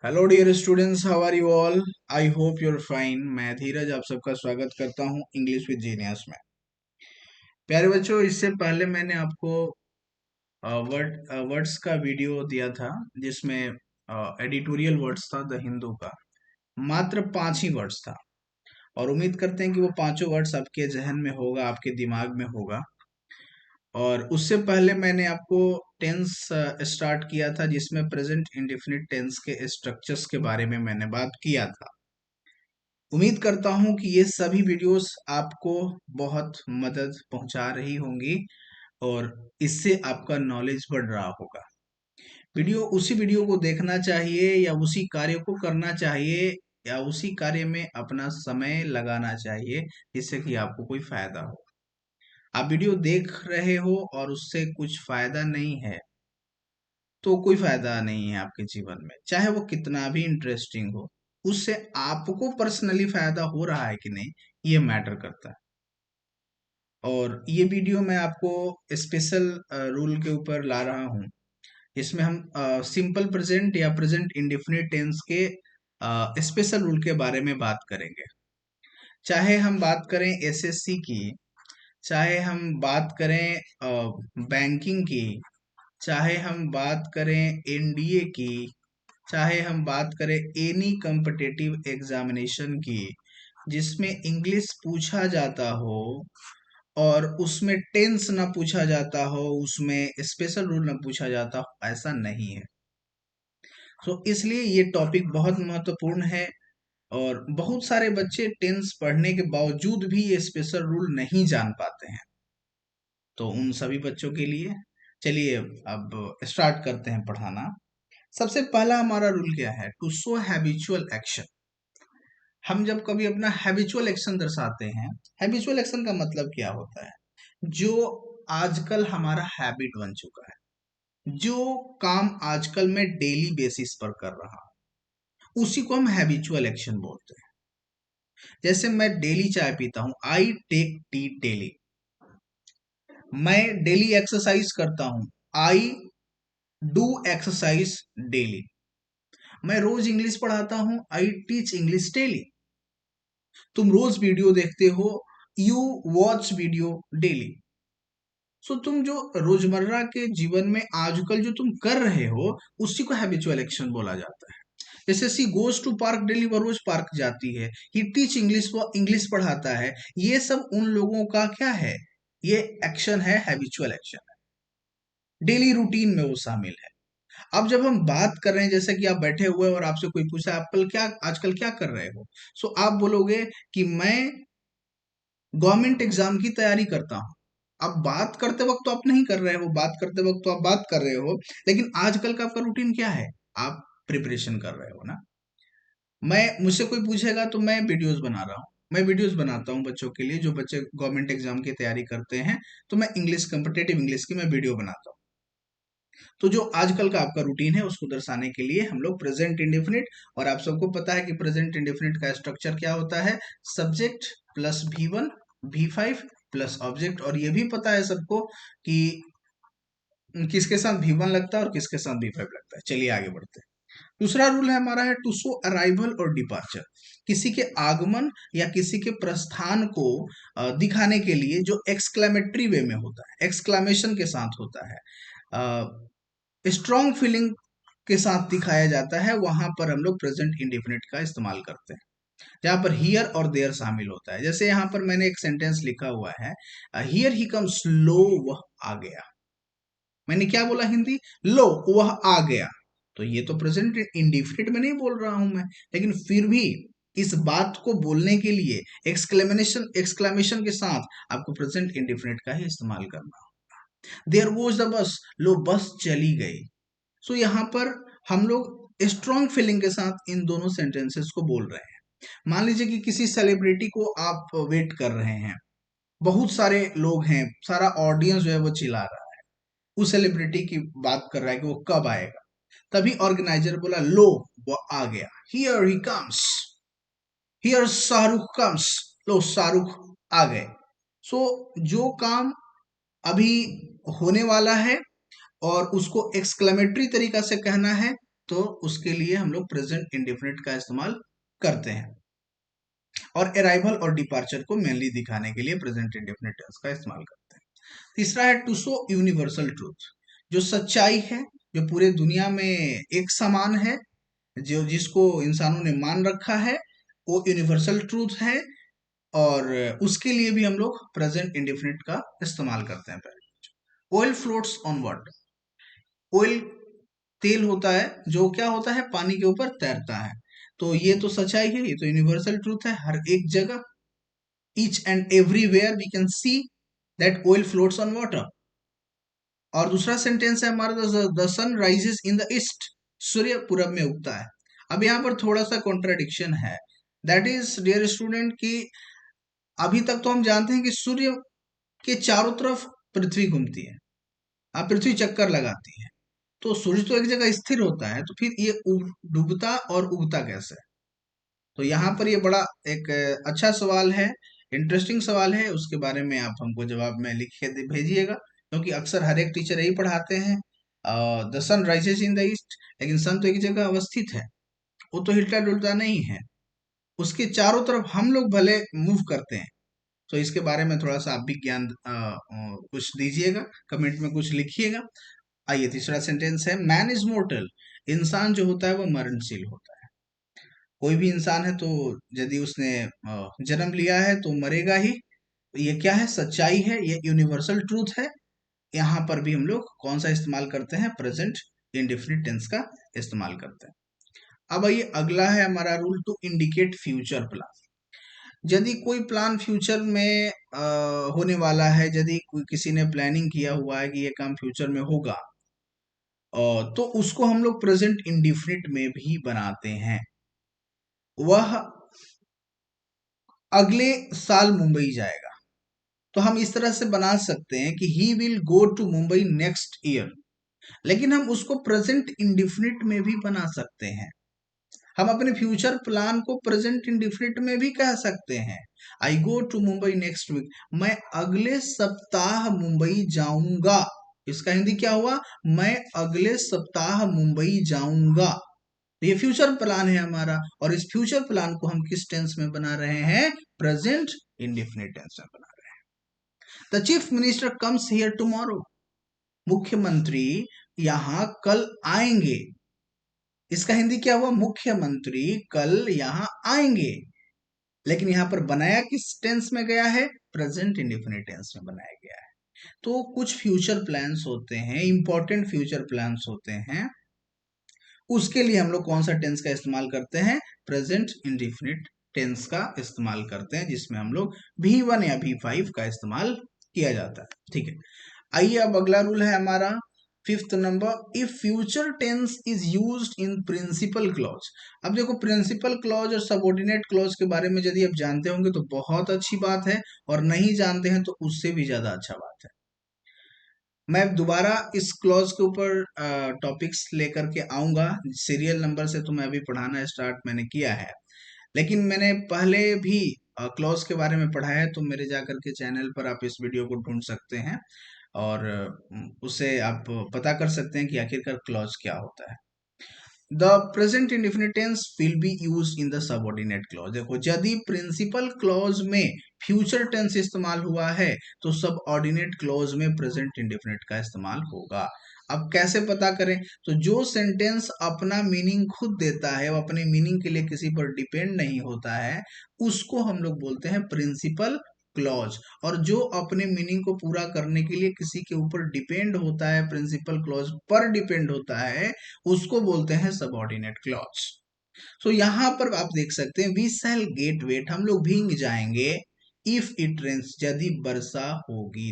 Hello dear students, how are you all? I hope you're fine. मैं धीरज आप सबका स्वागत करता हूं इंग्लिश विद जीनियस में। प्यारे बच्चों, इससे पहले मैंने आपको वर्ड्स का वीडियो दिया था जिसमें एडिटोरियल वर्ड्स था द हिंदू का। मात्र 5 ही वर्ड्स था और उम्मीद करते हैं कि वो पांचों वर्ड्स आपके जहन में होगा, आपके दिमाग में होगा। और उससे पहले मैंने आपको टेंस स्टार्ट किया था जिसमें प्रेजेंट इंडेफिनिट टेंस के स्ट्रक्चर्स के बारे में मैंने बात किया था। उम्मीद करता हूं कि ये सभी वीडियोस आपको बहुत मदद पहुंचा रही होंगी और इससे आपका नॉलेज बढ़ रहा होगा। उसी वीडियो को देखना चाहिए या उसी कार्य को करना चाहिए या उसी कार्य में अपना समय लगाना चाहिए जिससे कि आपको कोई फायदा हो। आप वीडियो देख रहे हो और उससे कुछ फायदा नहीं है तो कोई फायदा नहीं है आपके जीवन में, चाहे वो कितना भी इंटरेस्टिंग हो। उससे आपको पर्सनली फायदा हो रहा है कि नहीं, ये मैटर करता है। और ये वीडियो मैं आपको स्पेशल रूल के ऊपर ला रहा हूँ जिसमें हम सिंपल प्रेजेंट या प्रेजेंट इंडेफिनिट टेंस के स्पेशल रूल के बारे में बात करेंगे। चाहे हम बात करें एसएससी की, चाहे हम बात करें बैंकिंग की, चाहे हम बात करें एनडीए की, चाहे हम बात करें एनी कम्पिटिटिव एग्जामिनेशन की जिसमें इंग्लिश पूछा जाता हो और उसमें टेंस ना पूछा जाता हो, उसमें स्पेशल रूल ना पूछा जाता हो, ऐसा नहीं है। तो इसलिए ये टॉपिक बहुत महत्वपूर्ण है और बहुत सारे बच्चे टेंस पढ़ने के बावजूद भी ये स्पेशल रूल नहीं जान पाते हैं। तो उन सभी बच्चों के लिए चलिए अब स्टार्ट करते हैं पढ़ाना। सबसे पहला हमारा रूल क्या है? To show habitual action. हम जब कभी अपना हैबिचुअल एक्शन दर्शाते हैं, हैबिचुअल एक्शन का मतलब क्या होता है? जो आजकल हमारा हैबिट बन चुका है, जो काम आजकल मैं डेली बेसिस पर कर रहा हूं, उसी को हम हैबिचुअल एक्शन बोलते हैं। जैसे मैं डेली चाय पीता हूं, आई टेक टी डेली। मैं डेली एक्सरसाइज करता हूं, आई डू एक्सरसाइज डेली। मैं रोज इंग्लिश पढ़ाता हूं, आई टीच इंग्लिश डेली। तुम रोज वीडियो देखते हो, यू वॉच वीडियो डेली। सो तुम जो रोजमर्रा के जीवन में आजकल जो तुम कर रहे हो उसी को हैबिचुअल एक्शन बोला जाता है। जैसे she goes to park daily, वो रोज पार्क जाती है। ही टीच इंग्लिश, वो इंग्लिश पढ़ाता है। ये सब उन लोगों का क्या है? ये एक्शन है, हैबिचुअल एक्शन है, डेली रूटीन में वो शामिल है। अब जब हम बात कर रहे हैं, जैसे कि आप बैठे हुए और आपसे कोई पूछा आप कल क्या आजकल क्या कर रहे हो, सो आप बोलोगे कि मैं गवर्नमेंट एग्जाम की तैयारी करता हूँ। अब बात करते वक्त तो आप नहीं कर रहे हो, बात करते वक्त तो आप बात कर रहे हो, लेकिन आजकल का आपका रूटीन क्या है? आप प्रिपरेशन कर रहे हो ना। मैं मुझसे कोई पूछेगा तो मैं वीडियोस बना रहा हूँ, मैं वीडियोस बनाता हूँ बच्चों के लिए, जो बच्चे गवर्नमेंट एग्जाम की तैयारी करते हैं। तो मैं इंग्लिश, कम्पिटेटिव इंग्लिश की मैं वीडियो बनाता हूँ। तो जो आजकल का आपका रूटीन है उसको दर्शाने के लिए हम लोग प्रेजेंट इंडेफिनिट, और आप सबको पता है कि प्रेजेंट इंडेफिनिट का स्ट्रक्चर क्या होता है? Subject plus V1 V5 plus object. और ये भी पता है सबको कि किसके साथ V1 लगता है और किसके साथ V5 लगता है। चलिए आगे बढ़ते हैं। दूसरा रूल है हमारा है टू शो अराइवल और डिपार्चर। किसी के आगमन या किसी के प्रस्थान को दिखाने के लिए जो एक्सक्लेमेटरी वे में होता है, एक्सक्लामेशन के साथ होता है, स्ट्रॉन्ग फीलिंग के साथ दिखाया जाता है, वहां पर हम लोग प्रेजेंट इंडेफिनिट का इस्तेमाल करते हैं। जहां पर हियर और देयर शामिल होता है। जैसे यहाँ पर मैंने एक सेंटेंस लिखा हुआ है, हियर ही कम्स लो, वह आ गया। मैंने क्या बोला? हिंदी लो, वह आ गया। तो ये तो प्रेजेंट इंडेफिनिट में नहीं बोल रहा हूं मैं, लेकिन फिर भी इस बात को बोलने के लिए एक्सक्लेमेशन के साथ आपको प्रेजेंट इंडेफिनिट का ही इस्तेमाल करना। देयर वॉज द बस, लो बस चली गई। सो यहाँ पर हम लोग स्ट्रॉन्ग फीलिंग के साथ इन दोनों सेंटेंसेस को बोल रहे हैं। मान लीजिए कि किसी सेलिब्रिटी को आप वेट कर रहे हैं, बहुत सारे लोग हैं, सारा ऑडियंस जो है वो चिल्ला रहा है, उस सेलिब्रिटी की बात कर रहा है कि वो कब आएगा। तभी ऑर्गेनाइजर बोला लो, वो आ गया। Here he comes, here Shahrukh comes, लो शाहरुख आ गए। सो जो काम अभी होने वाला है और उसको एक्सक्लेमेटरी तरीका से कहना है, तो उसके लिए हम लोग प्रेजेंट इंडेफिनिट का इस्तेमाल करते हैं। और अराइवल और डिपार्चर को मेनली दिखाने के लिए प्रेजेंट इंडेफिनिट टेंस का इस्तेमाल करते हैं। तीसरा है टू शो यूनिवर्सल ट्रूथ, जो सच्चाई है, जो पूरे दुनिया में एक समान है, जो जिसको इंसानों ने मान रखा है, वो यूनिवर्सल ट्रूथ है। और उसके लिए भी हम लोग प्रेजेंट इंडेफिनिट का इस्तेमाल करते हैं। पहले oil floats on water, oil तेल होता है जो क्या होता है, पानी के ऊपर तैरता है। तो ये तो सच्चाई है, ये तो यूनिवर्सल ट्रूथ है। हर एक जगह, each and everywhere we can see that oil floats on water. और दूसरा सेंटेंस है हमारा, the sun rises in the east, सूर्य पूरब में उगता है। अब यहाँ पर थोड़ा सा कॉन्ट्राडिक्शन है। दैट इज डियर स्टूडेंट कि अभी तक तो हम जानते हैं कि सूर्य के चारों तरफ पृथ्वी घूमती है, अब पृथ्वी चक्कर लगाती है। तो सूर्य तो एक जगह स्थिर होता है, तो फिर ये डूबता और उगता कैसे? तो यहाँ पर ये बड़ा एक अच्छा सवाल है, इंटरेस्टिंग सवाल है। उसके बारे में आप हमको जवाब में लिख के भेजिएगा, क्योंकि अक्सर हर एक टीचर यही पढ़ाते हैं, the sun rises in the east, लेकिन सन तो एक जगह अवस्थित है, वो तो हिलता डुलता नहीं है, उसके चारों तरफ हम लोग भले मूव करते हैं। तो इसके बारे में थोड़ा सा आप भी ज्ञान कुछ दीजिएगा, कमेंट में कुछ लिखिएगा। आइए तीसरा सेंटेंस है, मैन इज मोर्टल, इंसान जो होता है वो मरणशील होता है। कोई भी इंसान है तो यदि उसने जन्म लिया है तो मरेगा ही। ये क्या है, सच्चाई है, ये यूनिवर्सल ट्रूथ है। यहाँ पर भी हम लोग कौन सा इस्तेमाल करते हैं, प्रेजेंट इंडेफिनिट टेंस का इस्तेमाल करते हैं। अब आइए अगला है हमारा rule, to indicate future plan. यदि कोई प्लान फ्यूचर में होने वाला है, यदि किसी ने प्लानिंग किया हुआ है कि ये काम फ्यूचर में होगा, तो उसको हम लोग प्रेजेंट इंडिफिनिट में भी बनाते हैं। वह अगले साल मुंबई जाएगा, तो हम इस तरह से बना सकते हैं कि he will go to Mumbai next year. लेकिन हम उसको प्रेजेंट इंडिफिनिट में भी बना सकते हैं। हम अपने फ्यूचर प्लान को प्रेजेंट इंडिफिनिट में भी कह सकते हैं। I go to Mumbai next week, मैं अगले सप्ताह मुंबई जाऊंगा। इसका हिंदी क्या हुआ, मैं अगले सप्ताह मुंबई जाऊंगा। ये फ्यूचर प्लान है हमारा, और इस फ्यूचर प्लान को हम किस टेंस में बना रहे हैं, प्रेजेंट इंडेफिनिट टेंस में बना रहे हैं। The chief minister comes here tomorrow, मुख्यमंत्री यहां कल आएंगे। इसका हिंदी क्या हुआ, मुख्यमंत्री कल यहां आएंगे। लेकिन यहां पर बनाया किस टेंस में गया है, प्रेजेंट इंडेफिनिट टेंस में बनाया गया है। तो कुछ फ्यूचर प्लान्स होते हैं, इंपॉर्टेंट फ्यूचर प्लान्स होते हैं, उसके लिए हम लोग कौन सा टेंस का इस्तेमाल करते हैं, प्रेजेंट इंडेफिनिट टेंस का इस्तेमाल करते हैं, जिसमें हम लोग V1 या V5 का इस्तेमाल किया जाता है। ठीक है, आइए अब अगला रूल है हमारा fifth number, if future tense is used in principal clause. अब देखो, प्रिंसिपल क्लॉज और सबऑर्डिनेट क्लॉज के बारे में यदि आप जानते होंगे तो बहुत अच्छी बात है, और नहीं जानते हैं तो उससे भी ज्यादा अच्छा बात है। मैं दोबारा इस क्लॉज के ऊपर टॉपिक्स लेकर के आऊंगा, सीरियल नंबर से तो मैं अभी पढ़ाना स्टार्ट मैंने किया है, लेकिन मैंने पहले भी क्लॉज के बारे में पढ़ा है, तो मेरे जाकर के चैनल पर आप इस वीडियो को ढूंढ सकते हैं, और उससे आप पता कर सकते हैं कि आखिरकार क्लॉज क्या होता है। The present indefinite tense will be use in the subordinate clause. देखो, यदि प्रिंसिपल क्लॉज में फ्यूचर टेंस इस्तेमाल हुआ है तो सबऑर्डिनेट क्लॉज में प्रेजेंट इंडेफिनिट का इस्तेमाल होगा। अब कैसे पता करें, तो जो सेंटेंस अपना मीनिंग खुद देता है, वो अपने मीनिंग के लिए किसी पर डिपेंड नहीं होता है, उसको हम लोग बोलते हैं प्रिंसिपल क्लॉज। और जो अपने मीनिंग को पूरा करने के लिए किसी के ऊपर डिपेंड होता है, प्रिंसिपल क्लॉज पर डिपेंड होता है, उसको बोलते हैं सबऑर्डिनेट क्लॉज। सो यहाँ पर आप देख सकते हैं, वी शैल गेट वेट, हम लोग भीग जाएंगे, इफ इट रेन्स, यदि वर्षा होगी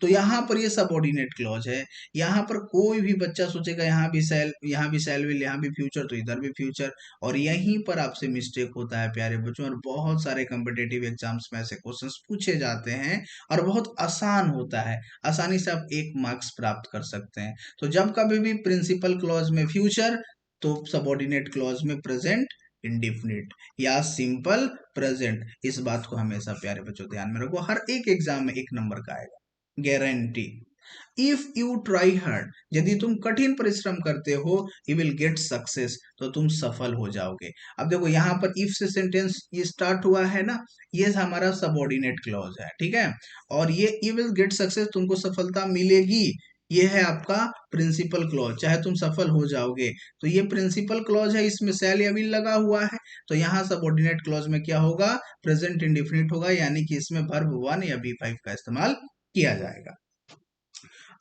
तो यहाँ पर ये सबऑर्डिनेट क्लॉज है। यहाँ पर कोई भी बच्चा सोचेगा यहाँ भी शैल विल, यहाँ भी फ्यूचर, तो इधर भी फ्यूचर, और यहीं पर आपसे मिस्टेक होता है प्यारे बच्चों। और बहुत सारे कॉम्पिटेटिव एग्जाम्स में ऐसे क्वेश्चंस पूछे जाते हैं, और बहुत आसान होता है, आसानी से आप 1 मार्क्स प्राप्त कर सकते हैं। तो जब कभी भी प्रिंसिपल क्लॉज में फ्यूचर, तो सबऑर्डिनेट क्लॉज में प्रेजेंट इंडेफिनिट या सिंपल प्रेजेंट। इस बात को हमेशा प्यारे बच्चों ध्यान में रखो, हर एक एग्जाम में 1 नंबर का आएगा, guarantee. If you try hard, यदि तुम कठिन परिश्रम करते हो, यू विल गेट सक्सेस, तो तुम सफल हो जाओगे। अब देखो यहाँ पर इफ से सेंटेंस ये स्टार्ट हुआ है ना, ये हमारा सबऑर्डिनेट क्लॉज है, ठीक है। और ये यू विल गेट सक्सेस, तुमको सफलता मिलेगी, ये है आपका प्रिंसिपल क्लॉज, चाहे तुम सफल हो जाओगे। तो ये प्रिंसिपल क्लॉज है, इसमें शैल या विल लगा हुआ है, तो यहाँ सबऑर्डिनेट क्लॉज में क्या होगा, प्रेजेंट इंडेफिनिट होगा, यानी कि इसमें वर्ब वन या बी5 का इस्तेमाल किया जाएगा।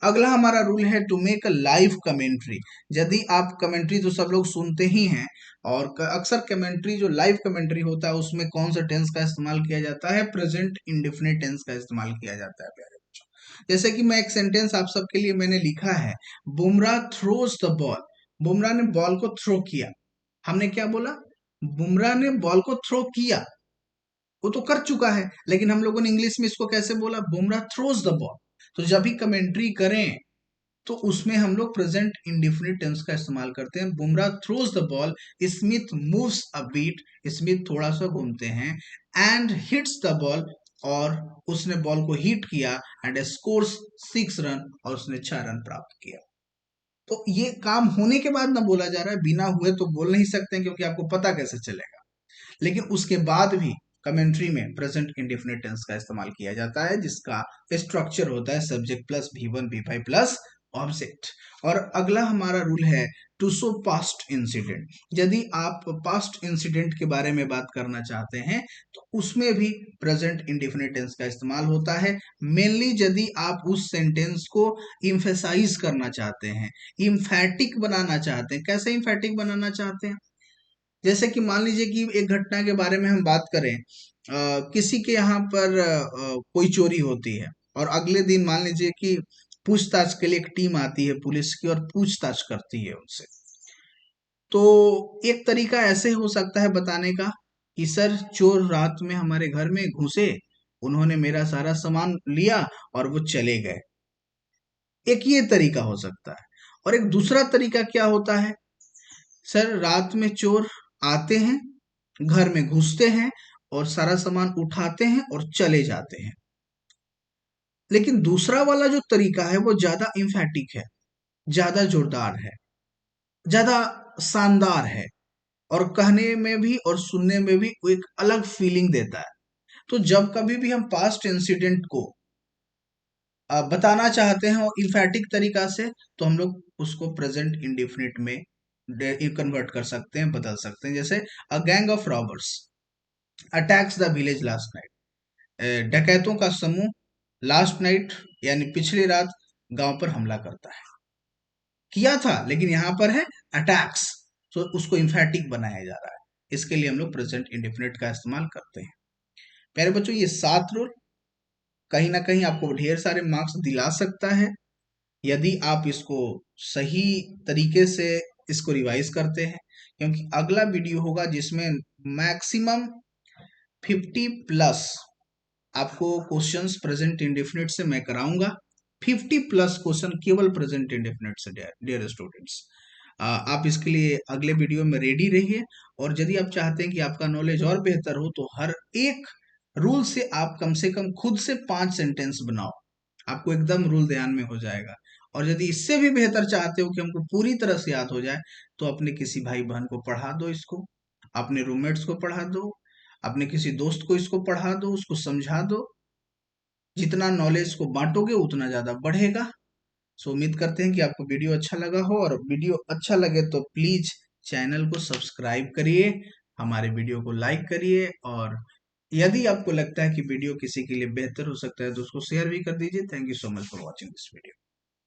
अगला हमारा रूल है to make a live commentary. यदि आप कमेंट्री तो सब लोग सुनते ही हैं, और अक्सर कमेंट्री जो लाइव कमेंट्री होता है उसमें कौन सा टेंस का इस्तेमाल किया जाता है, प्रेजेंट इंडेफिनिट टेंस का इस्तेमाल किया जाता है प्यारे बच्चों। जैसे कि मैं एक सेंटेंस आप सबके लिए मैंने लिखा है, Bumrah throws the ball. Bumrah ने बॉल को थ्रो किया। हमने क्या बोला, बुमराह ने बॉल को थ्रो किया, वो तो कर चुका है, लेकिन हम लोगों ने इंग्लिश में इसको कैसे बोला, बुमराह थ्रोज द बॉल। तो जब भी कमेंट्री करें तो उसमें हम लोग प्रेजेंट इंडेफिनिट टेंस का इस्तेमाल करते हैं। Bumrah throws the ball, Smith moves a beat, Smith थोड़ा सा घूमते हैं, एंड हिट्स द बॉल, और उसने बॉल को हिट किया, एंड स्कोर्स 6 रन, और उसने 6 रन प्राप्त किया। तो ये काम होने के बाद ना बोला जा रहा है, बिना हुए तो बोल नहीं सकते हैं, क्योंकि आपको पता कैसे चलेगा। लेकिन उसके बाद भी कमेंट्री में प्रेजेंट इंडेफिनिट टेंस का इस्तेमाल किया जाता है, जिसका स्ट्रक्चर होता है subject plus V1 V5 plus object. और अगला हमारा रूल है टू शो पास्ट इंसिडेंट। यदि आप पास्ट इंसिडेंट के बारे में बात करना चाहते हैं तो उसमें भी प्रेजेंट इंडेफिनिट टेंस का इस्तेमाल होता है, मेनली यदि आप उस सेंटेंस को इम्फेसाइज करना चाहते हैं, इम्फैटिक बनाना चाहते हैं। कैसे इम्फैटिक बनाना चाहते हैं, जैसे कि मान लीजिए कि एक घटना के बारे में हम बात करें, किसी के यहाँ पर कोई चोरी होती है, और अगले दिन मान लीजिए कि पूछताछ के लिए एक टीम आती है पुलिस की, और पूछताछ करती है उनसे। तो एक तरीका ऐसे हो सकता है बताने का कि सर, चोर रात में हमारे घर में घुसे, उन्होंने मेरा सारा सामान लिया और वो चले गए। एक ये तरीका हो सकता है। और एक दूसरा तरीका क्या होता है, सर रात में चोर आते हैं, घर में घुसते हैं, और सारा सामान उठाते हैं और चले जाते हैं। लेकिन दूसरा वाला जो तरीका है वो ज्यादा इम्फैटिक है, ज्यादा जोरदार है, ज्यादा शानदार है, और कहने में भी और सुनने में भी वो एक अलग फीलिंग देता है। तो जब कभी भी हम पास्ट इंसिडेंट को बताना चाहते हैं और इम्फैटिक तरीका से, तो हम लोग उसको प्रेजेंट इंडेफिनिट में कन्वर्ट कर सकते हैं, बदल सकते हैं। जैसे a gang of robbers attacks the village last night. डकैतों का समूह लास्ट नाइट यानी पिछली रात गांव पर हमला करता है, किया था, लेकिन यहां पर है अटैक्स, तो उसको इम्फैटिक बनाया जा रहा है। इसके लिए हम लोग प्रेजेंट इंडेफिनिट का इस्तेमाल करते हैं। प्यारे बच्चों, ये 7 रूल कहीं ना कहीं आपको ढेर सारे मार्क्स दिला सकता है, यदि आप इसको सही तरीके से इसको रिवाइज करते हैं। क्योंकि अगला वीडियो होगा जिसमें मैक्सिमम 50 प्लस आपको क्वेश्चंस प्रेजेंट इंडेफिनिट से मैं कराऊंगा। 50 प्लस क्वेश्चन केवल प्रेजेंट इंडेफिनिट से, डियर स्टूडेंट्स। आप इसके लिए अगले वीडियो में रेडी रहिए। और यदि आप चाहते हैं कि आपका नॉलेज और बेहतर हो, तो हर एक रूल से आप कम से कम खुद से 5 सेंटेंस बनाओ, आपको एकदम रूल ध्यान में हो जाएगा। और यदि इससे भी बेहतर चाहते हो कि हमको पूरी तरह से याद हो जाए, तो अपने किसी भाई बहन को पढ़ा दो इसको, अपने रूममेट्स को पढ़ा दो, अपने किसी दोस्त को इसको पढ़ा दो, उसको समझा दो। जितना नॉलेज को बांटोगे उतना ज्यादा बढ़ेगा। सो उम्मीद करते हैं कि आपको वीडियो अच्छा लगा हो, और वीडियो अच्छा लगे तो प्लीज चैनल को सब्सक्राइब करिए, हमारे वीडियो को लाइक करिए, और यदि आपको लगता है कि वीडियो किसी के लिए बेहतर हो सकता है तो उसको शेयर भी कर दीजिए। Thank you so much for watching this video.